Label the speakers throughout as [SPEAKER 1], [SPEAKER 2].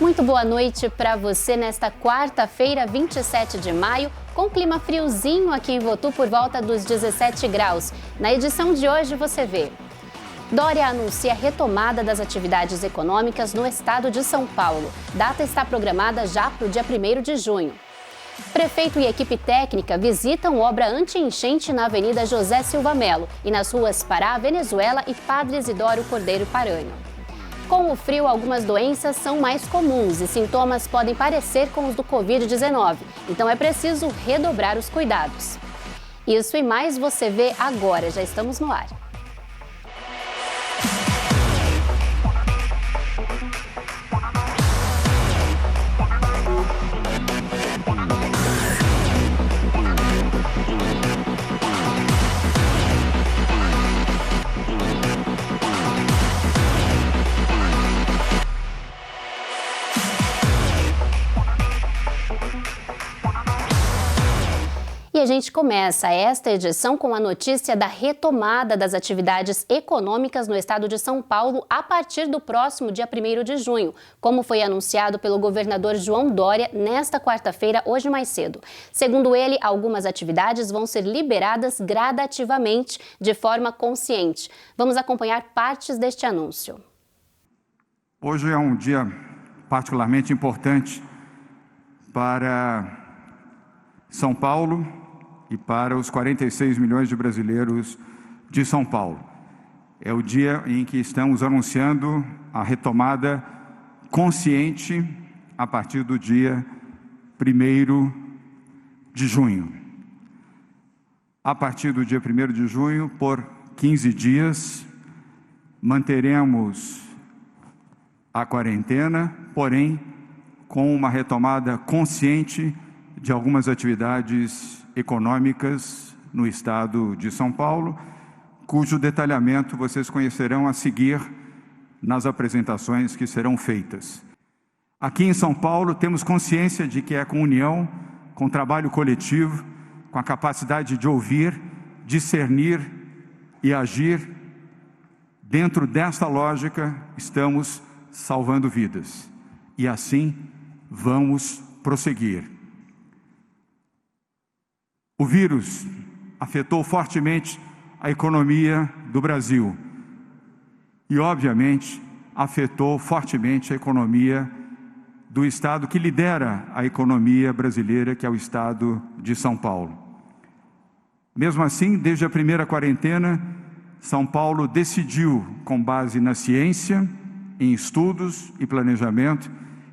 [SPEAKER 1] Muito boa noite para você nesta quarta-feira, 27 de maio, com clima friozinho aqui em Votu por volta dos 17 graus. Na edição de hoje você vê: Dória anuncia a retomada das atividades econômicas no estado de São Paulo. Data está programada já para o dia 1º de junho. Prefeito e equipe técnica visitam obra anti-enchente na Avenida José Silva Melo e nas ruas Pará, Venezuela e Padre Isidoro Cordeiro Paranho. Com o frio, algumas doenças são mais comuns e sintomas podem parecer com os do Covid-19, então é preciso redobrar os cuidados. Isso e mais você vê agora, já estamos no ar. E a gente começa esta edição com a notícia da retomada das atividades econômicas no estado de São Paulo a partir do próximo dia 1º de junho, como foi anunciado pelo governador João Dória nesta quarta-feira, hoje mais cedo. Segundo ele, algumas atividades vão ser liberadas gradativamente, de forma consciente. Vamos acompanhar partes deste anúncio.
[SPEAKER 2] Hoje é um dia particularmente importante para São Paulo e para os 46 milhões de brasileiros de São Paulo. É o dia em que estamos anunciando a retomada consciente a partir do dia 1º de junho. A partir do dia 1º de junho, por 15 dias, manteremos a quarentena, porém, com uma retomada consciente de algumas atividades econômicas no estado de São Paulo, cujo detalhamento vocês conhecerão a seguir nas apresentações que serão feitas. Aqui em São Paulo temos consciência de que é com união, com trabalho coletivo, com a capacidade de ouvir, discernir e agir. Dentro desta lógica, estamos salvando vidas. E assim vamos prosseguir. O vírus afetou fortemente a economia do Brasil e, obviamente, afetou fortemente a economia do estado que lidera a economia brasileira, que é o estado de São Paulo. Mesmo assim, desde a primeira quarentena, São Paulo decidiu, com base na ciência, em estudos e planejamento,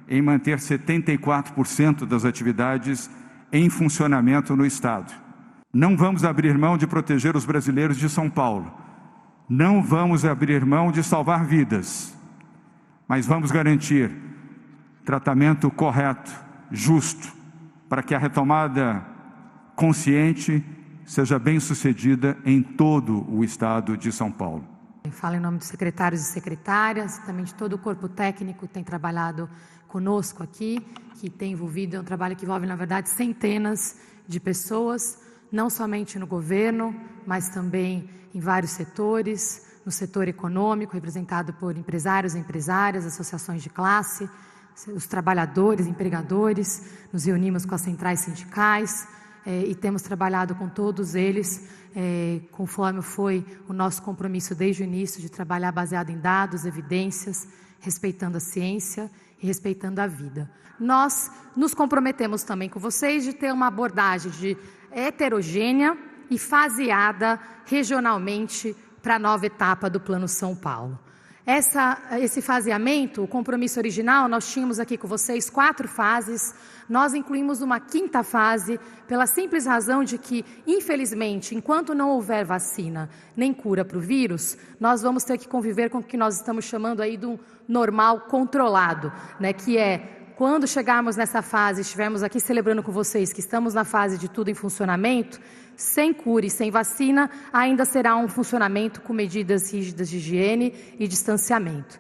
[SPEAKER 2] em manter 74% das atividades em funcionamento no estado. Não vamos abrir mão de proteger os brasileiros de São Paulo. Não vamos abrir mão de salvar vidas. Mas vamos garantir tratamento correto, justo, para que a retomada consciente seja bem-sucedida em todo o estado de São Paulo.
[SPEAKER 3] Eu falo em nome dos secretários e secretárias, também de todo o corpo técnico que tem trabalhado conosco aqui, que tem envolvido, é um trabalho que envolve, na verdade, centenas de pessoas, não somente no governo, mas também em vários setores, no setor econômico, representado por empresários e empresárias, associações de classe, os trabalhadores, empregadores, nos reunimos com as centrais sindicais e temos trabalhado com todos eles, conforme foi o nosso compromisso desde o início de trabalhar baseado em dados, evidências, respeitando a ciência e respeitando a vida. Nós nos comprometemos também com vocês de ter uma abordagem heterogênea e faseada regionalmente para a nova etapa do Plano São Paulo. Esse faseamento, o compromisso original, nós tínhamos aqui com vocês 4 fases, nós incluímos uma 5ª fase, pela simples razão de que, infelizmente, enquanto não houver vacina nem cura para o vírus, nós vamos ter que conviver com o que nós estamos chamando aí de um normal controlado, né, que é, quando chegarmos nessa fase, estivermos aqui celebrando com vocês que estamos na fase de tudo em funcionamento, sem cura e sem vacina, ainda será um funcionamento com medidas rígidas de higiene e distanciamento.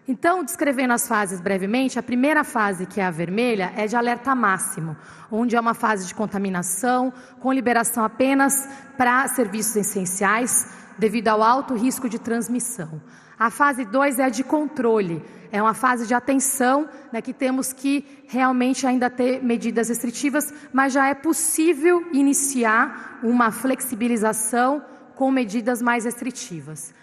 [SPEAKER 3] Então, descrevendo as fases brevemente, a primeira fase, que é a vermelha, é de alerta máximo, onde é uma fase de contaminação, com liberação apenas para serviços essenciais, devido ao alto risco de transmissão. A fase 2 é a de controle, É uma fase de atenção, né, que temos que realmente ainda ter medidas restritivas, mas já é possível iniciar uma flexibilização com medidas mais restritivas,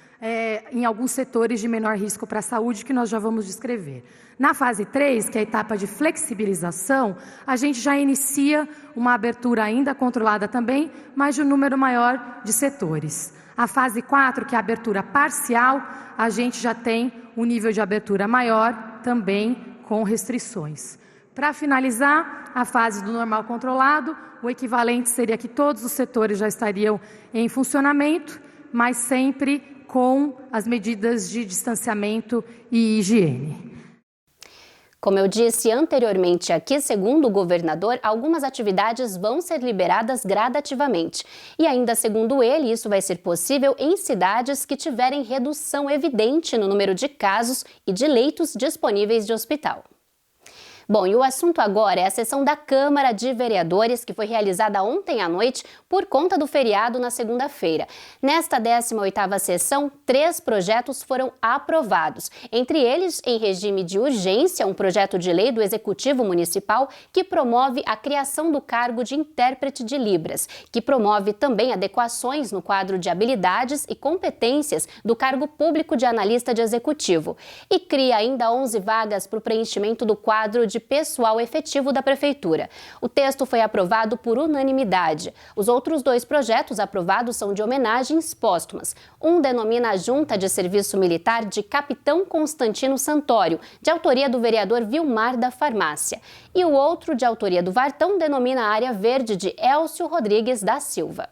[SPEAKER 3] em alguns setores de menor risco para a saúde, que nós já vamos descrever. Na fase 3, que é a etapa de flexibilização, a gente já inicia uma abertura ainda controlada também, mas de um número maior de setores. A fase 4, que é a abertura parcial, a gente já tem um nível de abertura maior, também com restrições. Para finalizar, a fase do normal controlado, o equivalente seria que todos os setores já estariam em funcionamento, mas sempre com as medidas de distanciamento e higiene.
[SPEAKER 1] Como eu disse anteriormente aqui, segundo o governador, algumas atividades vão ser liberadas gradativamente. E ainda segundo ele, isso vai ser possível em cidades que tiverem redução evidente no número de casos e de leitos disponíveis de hospital. Bom, e o assunto agora é a sessão da Câmara de Vereadores, que foi realizada ontem à noite por conta do feriado na segunda-feira. Nesta 18ª sessão, 3 projetos foram aprovados. Entre eles, em regime de urgência, um projeto de lei do Executivo Municipal que promove a criação do cargo de intérprete de Libras, que promove também adequações no quadro de habilidades e competências do cargo público de analista de executivo. E cria ainda 11 vagas para o preenchimento do quadro de pessoal efetivo da Prefeitura. O texto foi aprovado por unanimidade. Os outros 2 projetos aprovados são de homenagens póstumas. Um denomina a Junta de Serviço Militar de Capitão Constantino Santório, de autoria do vereador Vilmar da Farmácia. E o outro, de autoria do Vartão, denomina a Área Verde de Elcio Rodrigues da Silva.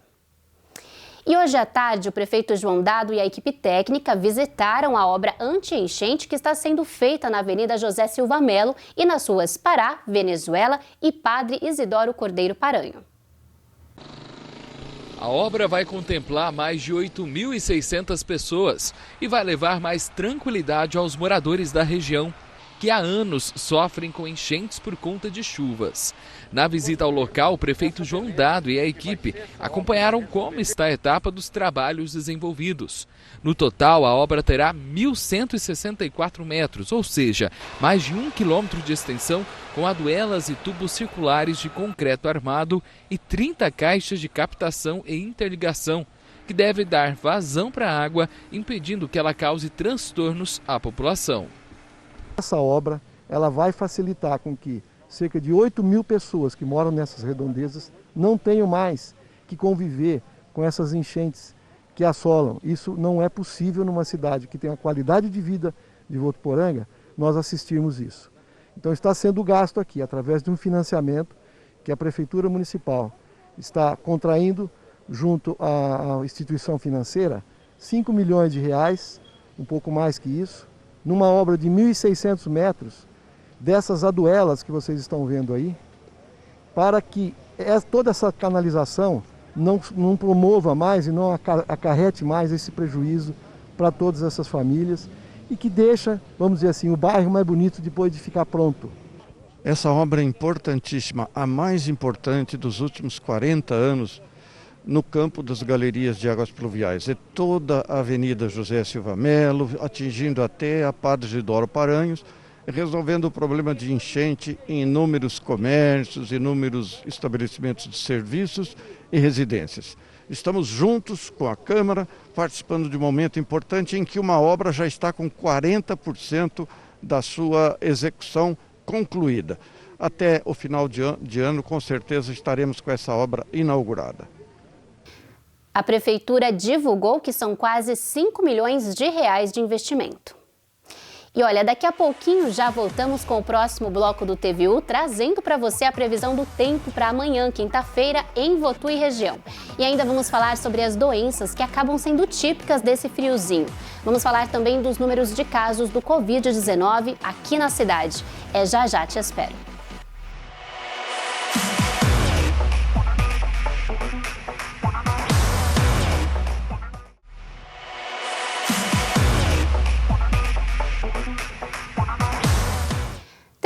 [SPEAKER 1] E hoje à tarde, o prefeito João Dado e a equipe técnica visitaram a obra anti-enchente que está sendo feita na Avenida José Silva Melo e nas ruas Pará, Venezuela e Padre Isidoro Cordeiro Paranho.
[SPEAKER 4] A obra vai contemplar mais de 8.600 pessoas e vai levar mais tranquilidade aos moradores da região, que há anos sofrem com enchentes por conta de chuvas. Na visita ao local, o prefeito João Dado e a equipe acompanharam como está a etapa dos trabalhos desenvolvidos. No total, a obra terá 1.164 metros, ou seja, mais de 1 quilômetro de extensão, com aduelas e tubos circulares de concreto armado e 30 caixas de captação e interligação, que deve dar vazão para a água, impedindo que ela cause transtornos à população.
[SPEAKER 5] Essa obra ela vai facilitar com que cerca de 8.000 pessoas que moram nessas redondezas não tenham mais que conviver com essas enchentes que assolam. Isso não é possível numa cidade que tem a qualidade de vida de Votuporanga, nós assistirmos isso. Então está sendo gasto aqui, através de um financiamento que a Prefeitura Municipal está contraindo junto à instituição financeira, 5 milhões de reais, um pouco mais que isso, numa obra de 1.600 metros, dessas aduelas que vocês estão vendo aí, para que toda essa canalização não promova mais e não acarrete mais esse prejuízo para todas essas famílias e que deixa, vamos dizer assim, o bairro mais bonito depois de ficar pronto.
[SPEAKER 6] Essa obra é importantíssima, a mais importante dos últimos 40 anos, no campo das galerias de águas pluviais. É toda a Avenida José Silva Melo, atingindo até a Padre Isidoro Paranhos, resolvendo o problema de enchente em inúmeros comércios, inúmeros estabelecimentos de serviços e residências. Estamos juntos com a Câmara, participando de um momento importante em que uma obra já está com 40% da sua execução concluída. Até o final de ano, com certeza, estaremos com essa obra inaugurada.
[SPEAKER 1] A Prefeitura divulgou que são quase 5 milhões de reais de investimento. E olha, daqui a pouquinho já voltamos com o próximo bloco do TVU, trazendo para você a previsão do tempo para amanhã, quinta-feira, em Votu e região. E ainda vamos falar sobre as doenças que acabam sendo típicas desse friozinho. Vamos falar também dos números de casos do Covid-19 aqui na cidade. É já já, te espero.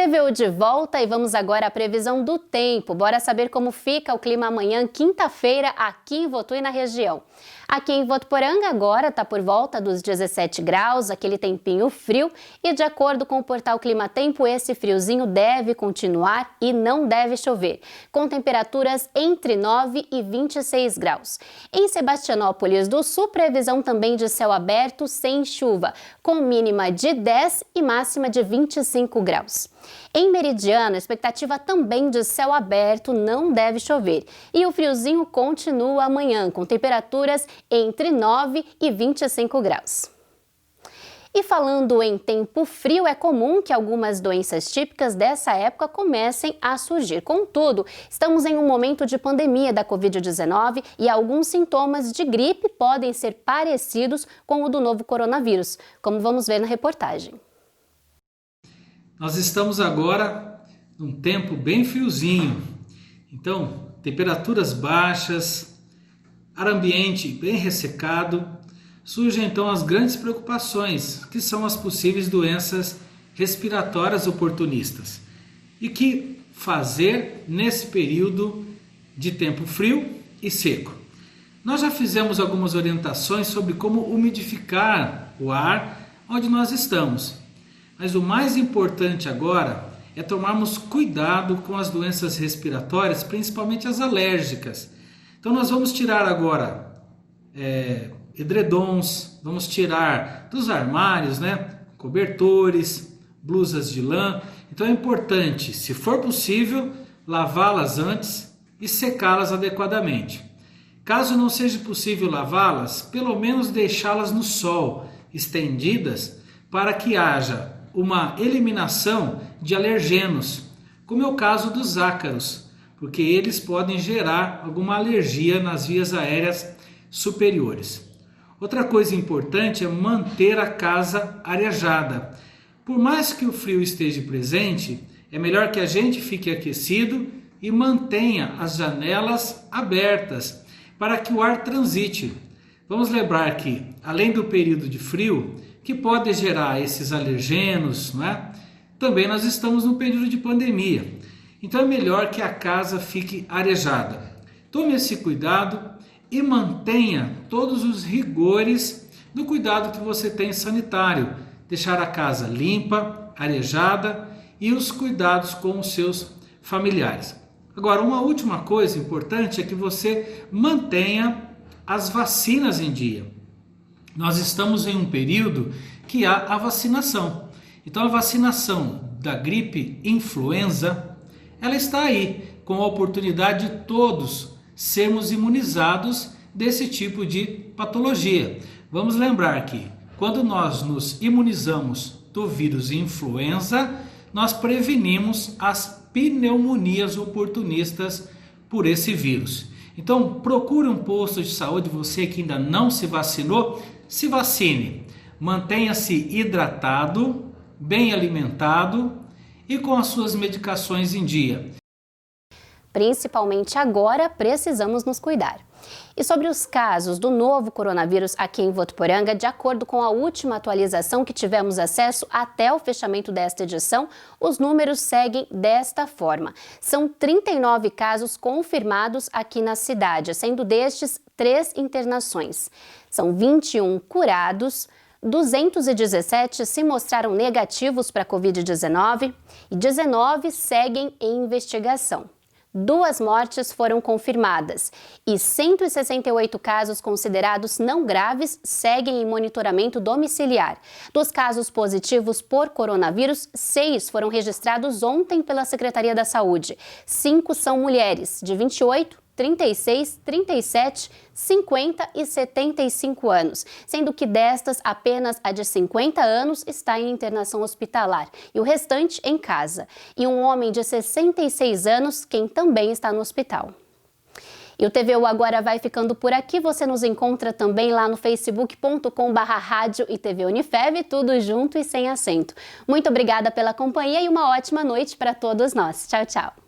[SPEAKER 1] TVU de volta e vamos agora à previsão do tempo. Bora saber como fica o clima amanhã, quinta-feira, aqui em Votu e na região. Aqui em Votuporanga agora está por volta dos 17 graus, aquele tempinho frio, e de acordo com o portal Clima Tempo, esse friozinho deve continuar e não deve chover, com temperaturas entre 9 e 26 graus. Em Sebastianópolis do Sul, previsão também de céu aberto sem chuva, com mínima de 10 e máxima de 25 graus. Em Meridiano, expectativa também de céu aberto, não deve chover. E o friozinho continua amanhã, com temperaturas entre 9 e 25 graus. E falando em tempo frio, é comum que algumas doenças típicas dessa época comecem a surgir. Contudo, estamos em um momento de pandemia da Covid-19 e alguns sintomas de gripe podem ser parecidos com o do novo coronavírus, como vamos ver na reportagem.
[SPEAKER 7] Nós estamos agora num tempo bem friozinho, então temperaturas baixas, ar ambiente bem ressecado, surgem então as grandes preocupações, que são as possíveis doenças respiratórias oportunistas. E que fazer nesse período de tempo frio e seco? Nós já fizemos algumas orientações sobre como umidificar o ar onde nós estamos. Mas o mais importante agora é tomarmos cuidado com as doenças respiratórias, principalmente as alérgicas. Então nós vamos tirar agora edredons, vamos tirar dos armários, cobertores, blusas de lã. Então é importante, se for possível, lavá-las antes e secá-las adequadamente. Caso não seja possível lavá-las, pelo menos deixá-las no sol, estendidas, para que haja uma eliminação de alergenos, como é o caso dos ácaros, porque eles podem gerar alguma alergia nas vias aéreas superiores. Outra coisa importante é manter a casa arejada. Por mais que o frio esteja presente, é melhor que a gente fique aquecido e mantenha as janelas abertas para que o ar transite. Vamos lembrar que, além do período de frio, que pode gerar esses alergenos, também nós estamos no período de pandemia. Então é melhor que a casa fique arejada. Tome esse cuidado e mantenha todos os rigores do cuidado que você tem sanitário. Deixar a casa limpa, arejada e os cuidados com os seus familiares. Agora, uma última coisa importante é que você mantenha as vacinas em dia. Nós estamos em um período que há a vacinação. Então a vacinação da gripe influenza, ela está aí, com a oportunidade de todos sermos imunizados desse tipo de patologia. Vamos lembrar que quando nós nos imunizamos do vírus influenza, nós prevenimos as pneumonias oportunistas por esse vírus. Então procure um posto de saúde, você que ainda não se vacinou, se vacine, mantenha-se hidratado, bem alimentado e com as suas medicações em dia.
[SPEAKER 1] Principalmente agora, precisamos nos cuidar. E sobre os casos do novo coronavírus aqui em Votuporanga, de acordo com a última atualização que tivemos acesso até o fechamento desta edição, os números seguem desta forma. São 39 casos confirmados aqui na cidade, sendo destes 3 internações. São 21 curados, 217 se mostraram negativos para a Covid-19 e 19 seguem em investigação. 2 mortes foram confirmadas e 168 casos considerados não graves seguem em monitoramento domiciliar. Dos casos positivos por coronavírus, 6 foram registrados ontem pela Secretaria da Saúde. 5 são mulheres de 28, 36, 37, 50 e 75 anos, sendo que destas apenas a de 50 anos está em internação hospitalar e o restante em casa. E um homem de 66 anos, quem também está no hospital. E o TVU agora vai ficando por aqui. Você nos encontra também lá no facebook.com/rádio e TV Unifev, tudo junto e sem acento. Muito obrigada pela companhia e uma ótima noite para todos nós. Tchau, tchau.